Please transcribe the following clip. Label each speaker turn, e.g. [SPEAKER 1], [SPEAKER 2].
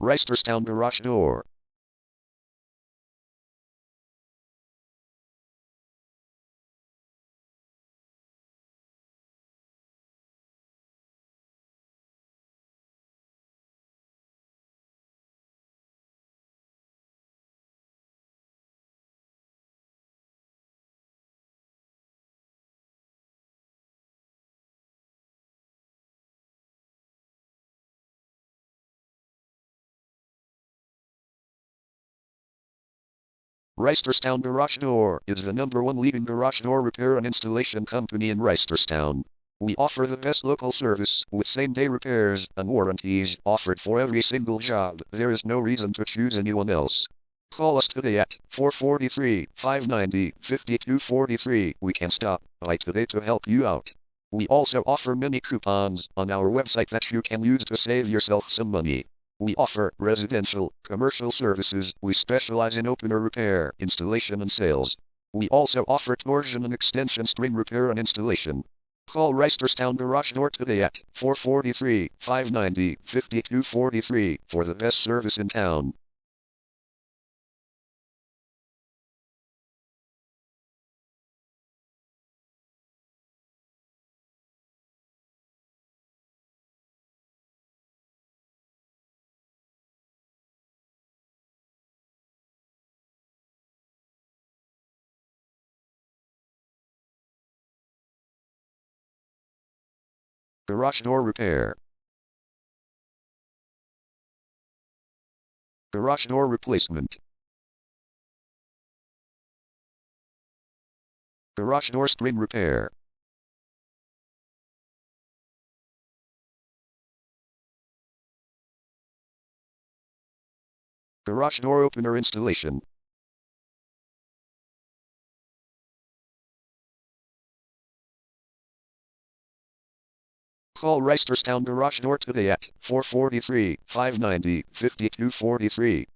[SPEAKER 1] Reisterstown garage door. Reisterstown Garage Door is the #1 leading garage door repair and installation company in Reisterstown. We offer the best local service with same-day repairs and warranties offered for every single job. There is no reason to choose anyone else. Call us today at 443-590-5243. We can stop by today to help you out. We also offer many coupons on our website that you can use to save yourself some money. We offer residential, commercial services. We specialize in opener repair, installation and sales. We also offer torsion and extension string repair and installation. Call Reisterstown Garage Door today at 443-590-5243 for the best service in town. Garage door repair. Garage door replacement. Garage door string repair. Garage door opener installation. Call Reisterstown Garage Door today at 443-590-5243.